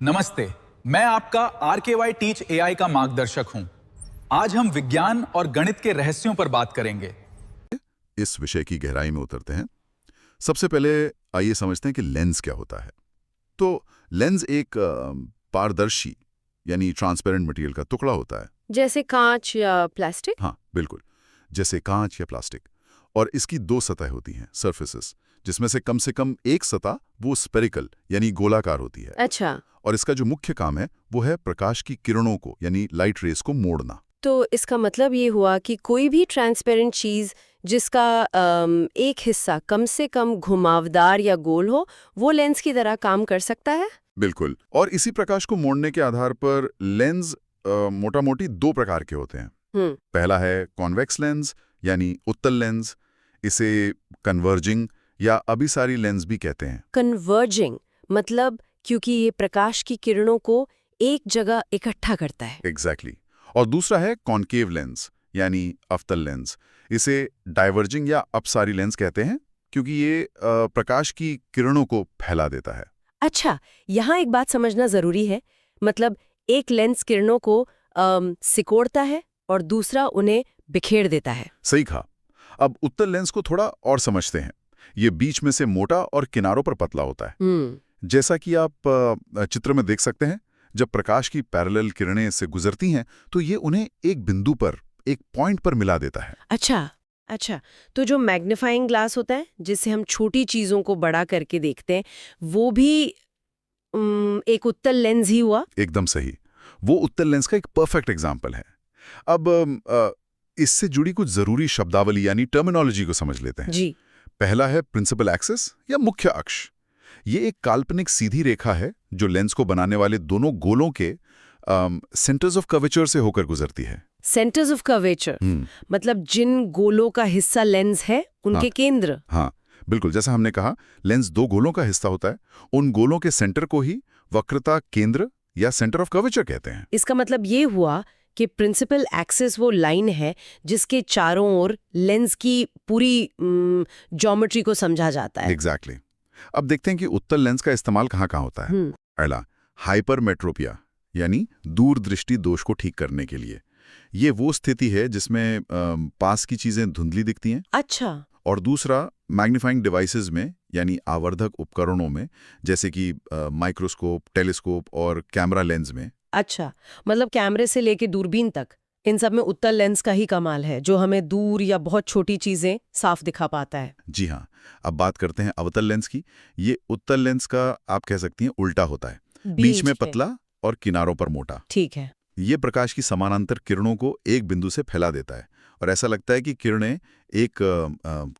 नमस्ते, मैं आपका RKY टीच AI का मार्गदर्शक हूं। आज हम विज्ञान और गणित के रहस्यों पर बात करेंगे। इस विषय की गहराई में उतरते हैं। सबसे पहले आइए समझते हैं कि लेंस क्या होता है। तो लेंस एक पारदर्शी यानी ट्रांसपेरेंट मटेरियल का टुकड़ा होता है। जैसे कांच या प्लास्टिक? हाँ, बिल्कुल, जैसे कांच या प्लास्टिक। और इसकी दो सतह होती हैं, सरफेसेस, जिसमें से कम एक सतह वो स्पेरिकल यानी गोलाकार होती है। अच्छा, और इसका जो मुख्य काम है वो है प्रकाश की किरणों को यानी लाइट रेस को मोड़ना। तो इसका मतलब ये हुआ कि कोई भी ट्रांसपेरेंट चीज जिसका एक हिस्सा कम से कम घुमावदार या गोल हो, वो लेंस की तरह काम कर सकता है? बिल्कुल। और इसी प्रकाश को मोड़ने के आधार पर लेंस मोटा मोटी दो प्रकार के होते हैं। पहला है कॉन्वेक्स लेंस यानी उत्तल लेंस। इसे कन्वर्जिंग या अभिसारी लेंस भी कहते हैं। कन्वर्जिंग मतलब क्योंकि ये प्रकाश की किरणों को एक जगह इकट्ठा करता है। एग्जैक्टली। और दूसरा है कॉन्केव लेंस यानी अवतल लेंस। इसे डाइवर्जिंग या अपसारी लेंस कहते हैं क्योंकि ये प्रकाश की किरणों को फैला देता है। अच्छा, यहाँ एक बात समझना जरूरी है। मतलब एक लेंस किरणों को सिकोड़ता है और दूसरा उन्हें बिखेर देता है। सही कहा। अब उत्तल लेंस को थोड़ा और समझते हैं। ये बीच में से मोटा और किनारों पर पतला होता है। जैसा कि आप चित्र में देख सकते हैं, जब प्रकाश की पैरेलल किरणें से गुजरती हैं तो ये उन्हें एक बिंदु पर, एक पॉइंट पर मिला देता है। अच्छा, तो जो मैग्नीफाइंग ग्लास होता है जिससे हम छोटी चीजों को बड़ा करके देखते हैं, वो भी एक उत्तल लेंस ही हुआ? एकदम सही। वो उत्तल लेंस का एक परफेक्ट एग्जाम्पल है। अब इससे जुड़ी कुछ जरूरी शब्दावली यानी टर्मिनोलॉजी को समझ लेते हैं। जी। पहला है प्रिंसिपल एक्सिस या मुख्य अक्ष। ये एक काल्पनिक सीधी रेखा है जो लेंस को बनाने वाले दोनों गोलों के सेंटर्स ऑफ कर्वेचर से होकर गुजरती है। सेंटर्स ऑफ कर्वेचर मतलब जिन गोलों का हिस्सा लेंस है उनके केंद्र। हाँ, बिल्कुल, जैसा हमने कहा, लेंस दो गोलों का हिस्सा होता है। उन गोलों के सेंटर को ही वक्रता केंद्र या सेंटर ऑफ कर्वेचर कहते हैं। इसका मतलब ये हुआ कि प्रिंसिपल एक्सिस वो लाइन है जिसके चारों ओर लेंस की पूरी ज्योमेट्री को समझा जाता है। एग्जैक्टली। अब देखते हैं कि उत्तल लेंस का इस्तेमाल कहाँ होता है। पहला, हाइपरमेट्रोपिया यानी दूरदृष्टि दोष को ठीक करने के लिए। ये वो स्थिति है जिसमें पास की चीजें धुंधली दिखती हैं। अच्छा। और दूसरा, मैग्नीफाइंग डिवाइसेस में यानी आवर्धक उपकरणों में, जैसे कि माइक्रोस्कोप, टेलीस्कोप और कैमरा लेंस में। अच्छा, मतलब कैमरे से लेके दूरबीन तक इन सब में उत्तल लेंस का ही कमाल है जो हमें दूर या बहुत छोटी चीजें साफ दिखा पाता है। जी हाँ। अब बात करते हैं अवतल लेंस की। ये उत्तल लेंस का आप कह सकती हैं उल्टा होता है, बीच में पतला और किनारों पर मोटा। ठीक है। ये प्रकाश की समानांतर किरणों को एक बिंदु से फैला देता है और ऐसा लगता है कि किरणें एक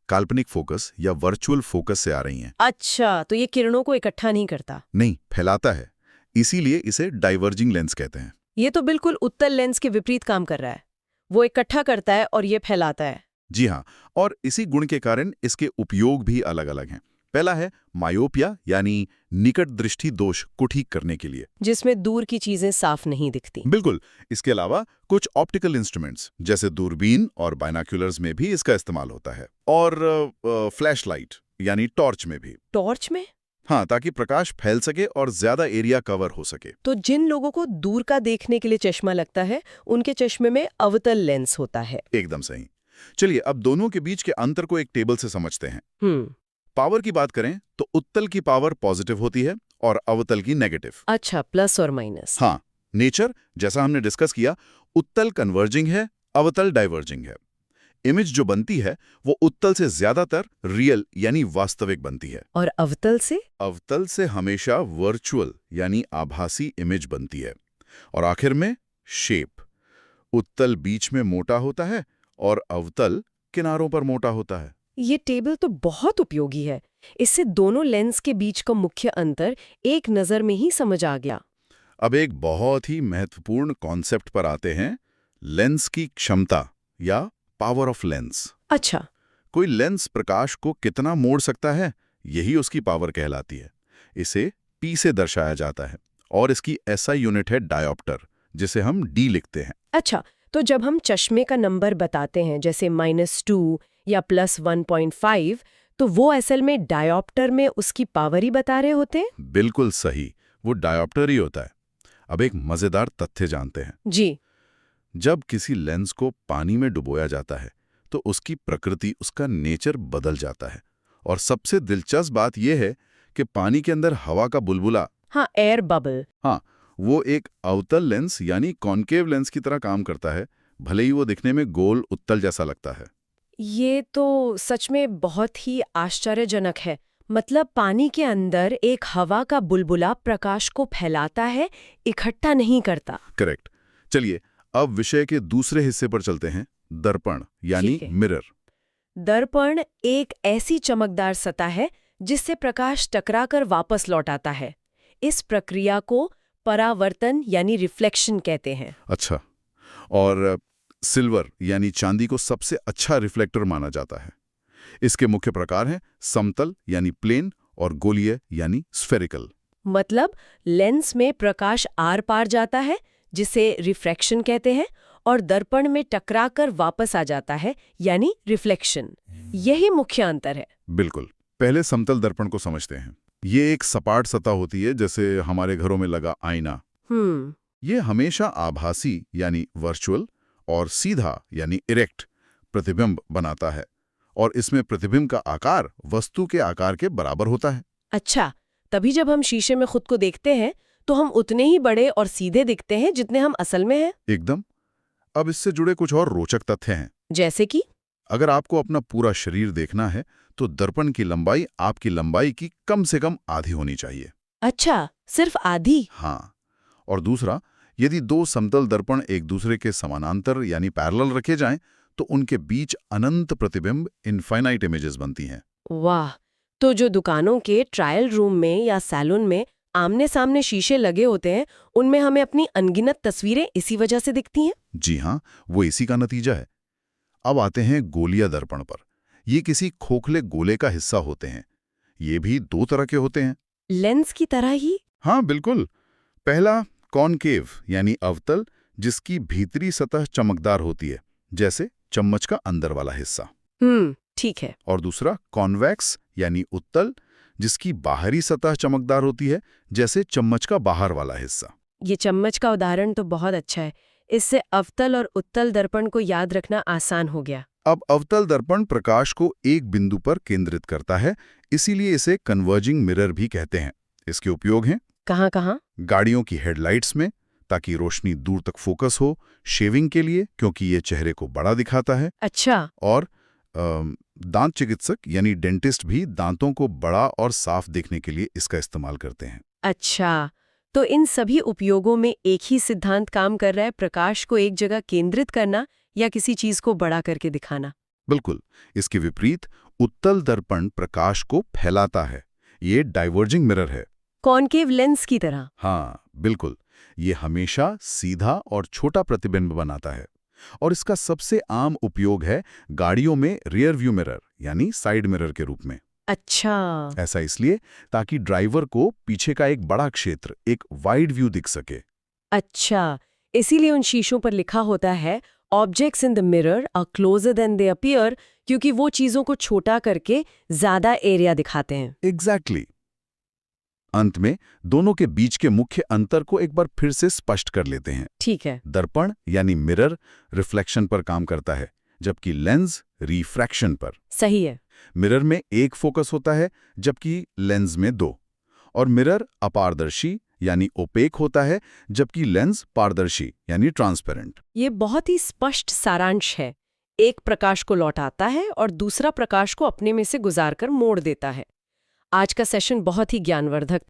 काल्पनिक फोकस या वर्चुअल फोकस से आ रही हैं। अच्छा, तो ये किरणों को इकट्ठा नहीं करता? नहीं, फैलाता है। इसीलिए इसे डाइवर्जिंग लेंस कहते हैं। ये तो बिल्कुल उत्तल लेंस के विपरीत काम कर रहा है। वो इकट्ठा करता है और ये फैलाता है। जी हाँ, और इसी गुण के कारण इसके उपयोग भी अलग अलग हैं। पहला है मायोपिया यानी निकट दृष्टि दोष को ठीक करने के लिए, जिसमें दूर की चीजें साफ नहीं दिखती। बिल्कुल। इसके अलावा कुछ ऑप्टिकल इंस्ट्रूमेंट्स जैसे दूरबीन और बाइनोक्यूलर्स में भी इसका इस्तेमाल होता है। और फ्लैश लाइट यानी टॉर्च में भी। टॉर्च में? हाँ, ताकि प्रकाश फैल सके और ज्यादा एरिया कवर हो सके। तो जिन लोगों को दूर का देखने के लिए चश्मा लगता है, उनके चश्मे में अवतल लेंस होता है। एकदम सही। चलिए अब दोनों के बीच के अंतर को एक टेबल से समझते हैं। पावर की बात करें तो उत्तल की पावर पॉजिटिव होती है और अवतल की नेगेटिव। अच्छा, प्लस और माइनस। हाँ, नेचर जैसा हमने डिस्कस किया, उत्तल कन्वर्जिंग है, अवतल डाइवर्जिंग है। इमेज जो बनती है वो उत्तल से ज्यादातर रियल यानी वास्तविक बनती है। और अवतल से? अवतल से हमेशा वर्चुअल यानी आभासी इमेज बनती है। और आखिर में शेप। उत्तल बीच में मोटा होता है और अवतल किनारों पर मोटा होता है। ये टेबल तो बहुत उपयोगी है। इससे दोनों लेंस के बीच का मुख्य अंतर एक नजर में ही समझ आ गया। अब एक बहुत ही महत्वपूर्ण कॉन्सेप्ट पर आते हैं, लेंस की क्षमता या पावर ऑफ लेंस। अच्छा। कोई लेंस प्रकाश को कितना मोड़ सकता है, यही उसकी पावर कहलाती है। इसे P से दर्शाया जाता है और इसकी SI यूनिट है डायोप्टर, जिसे हम D लिखते हैं। अच्छा, तो जब हम चश्मे का नंबर बताते हैं जैसे -2 या +1.5, तो वो असल में डायोप्टर में उसकी पावर ही बता रहे होते हैं? बिल्कुल सही। वो डायोप्टर ही होता है। अब एक मजेदार तथ्य जानते हैं। जी। जब किसी लेंस को पानी में डुबोया जाता है तो उसकी प्रकृति, उसका नेचर बदल जाता है। और सबसे दिलचस्प बात यह है कि पानी के अंदर हवा का बुलबुला, हाँ, एयर बबल। हाँ, वो एक अवतल लेंस यानी कॉन्केव लेंस की तरह काम करता है, भले ही वो दिखने में गोल उत्तल जैसा लगता है। ये तो सच में बहुत ही आश्चर्यजनक है। मतलब पानी के अंदर एक हवा का बुलबुला प्रकाश को फैलाता है, इकट्ठा नहीं करता। करेक्ट। चलिए अब विषय के दूसरे हिस्से पर चलते हैं, दर्पण यानी ठीक है। मिरर। दर्पण एक ऐसी चमकदार सतह है जिससे प्रकाश टकराकर वापस लौट आता है। इस प्रक्रिया को परावर्तन यानी रिफ्लेक्शन कहते हैं। अच्छा, और सिल्वर यानी चांदी को सबसे अच्छा रिफ्लेक्टर माना जाता है। इसके मुख्य प्रकार हैं समतल यानी प्लेन और गोलीय यानी स्फेरिकल। मतलब लेंस में प्रकाश आर पार जाता है जिसे रिफ्रैक्शन कहते हैं, और दर्पण में टकराकर वापस आ जाता है यानी रिफ्लेक्शन। यही मुख्य अंतर है। बिल्कुल। पहले समतल दर्पण को समझते हैं। ये एक सपाट सतह होती है, जैसे हमारे घरों में लगा आईना। ये हमेशा आभासी यानी वर्चुअल और सीधा यानी इरेक्ट प्रतिबिंब बनाता है, और इसमें प्रतिबिंब का आकार वस्तु के आकार के बराबर होता है। अच्छा, तभी जब हम शीशे में खुद को देखते हैं तो हम उतने ही बड़े और सीधे दिखते हैं जितने हम असल में हैं। एकदम। अब इससे जुड़े कुछ और रोचक तथ्य हैं। जैसे कि अगर आपको अपना पूरा शरीर देखना है तो दर्पण की लंबाई आपकी लंबाई की कम से कम आधी होनी चाहिए। अच्छा, सिर्फ आधी? हाँ। और दूसरा, यदि दो समतल दर्पण एक दूसरे के समानांतर यानी पैरेलल रखे जाएं तो उनके बीच अनंत प्रतिबिंब, इनफाइनाइट इमेजेस बनती हैं। वाह! तो जो दुकानों के ट्रायल रूम में या सैलून में आमने सामने शीशे लगे होते हैं, उनमें हमें अपनी अनगिनत तस्वीरें इसी वजह से दिखती हैं? जी हाँ, वो इसी का नतीजा है। अब आते हैं गोलीय दर्पण पर। ये किसी खोखले गोले का हिस्सा होते हैं। ये भी दो तरह के होते हैं। लेंस की तरह ही? हाँ, बिल्कुल। पहला कॉनकेव यानी अवतल, जिसकी भीतरी सतह चमकदार होती है, जैसे चम्मच का अंदर वाला हिस्सा। ठीक है। और दूसरा कॉन्वेक्स यानी उत्तल, जिसकी बाहरी सतह चमकदार होती है, जैसे चम्मच का बाहर वाला हिस्सा। ये चम्मच का उदाहरण तो बहुत अच्छा है। इससे अवतल और उत्तल दर्पण को याद रखना आसान हो गया। अब अवतल दर्पण प्रकाश को एक बिंदु पर केंद्रित करता है, इसीलिए इसे कन्वर्जिंग मिरर भी कहते हैं। इसके उपयोग हैं कहाँ-कहाँ? गाड़ियों की हेडलाइट्स में, ताकि रोशनी दूर तक फोकस हो, शेविंग के लिए क्योंकि ये चेहरे को बड़ा दिखाता है, अच्छा। और दांत चिकित्सक यानी डेंटिस्ट भी दांतों को बड़ा और साफ देखने के लिए इसका इस्तेमाल करते हैं। अच्छा, तो इन सभी उपयोगों में एक ही सिद्धांत काम कर रहा है, प्रकाश को एक जगह केंद्रित करना या किसी चीज को बड़ा करके दिखाना। बिल्कुल। इसके विपरीत उत्तल दर्पण प्रकाश को फैलाता है। ये डाइवर्जिंग मिरर है। कॉनकेव लेंस की तरह। हाँ, बिल्कुल। ये हमेशा सीधा और छोटा प्रतिबिंब बनाता है। और इसका सबसे आम उपयोग है गाड़ियों में रियर व्यू मिरर यानी साइड मिरर के रूप में। अच्छा। ऐसा इसलिए ताकि ड्राइवर को पीछे का एक बड़ा क्षेत्र, एक वाइड व्यू दिख सके। अच्छा, इसीलिए उन शीशों पर लिखा होता है objects in the mirror are closer than they appear, क्योंकि वो चीजों को छोटा करके ज्यादा एरिया दिखाते हैं। एग्जैक्टली। अंत में दोनों के बीच के मुख्य अंतर को एक बार फिर से स्पष्ट कर लेते हैं। ठीक है। दर्पण यानी मिरर रिफ्लेक्शन पर काम करता है, जबकि लेंस रिफ्रैक्शन पर। सही है। मिरर में एक फोकस होता है, जबकि लेंस में दो। और मिरर अपारदर्शी यानी ओपेक होता है, जबकि लेंस पारदर्शी यानी ट्रांसपेरेंट। ये बहुत ही स्पष्ट सारांश है। एक प्रकाश को लौटाता है और दूसरा प्रकाश को अपने में से गुजारकर मोड़ देता है। आज का सेशन बहुत ही ज्ञानवर्धक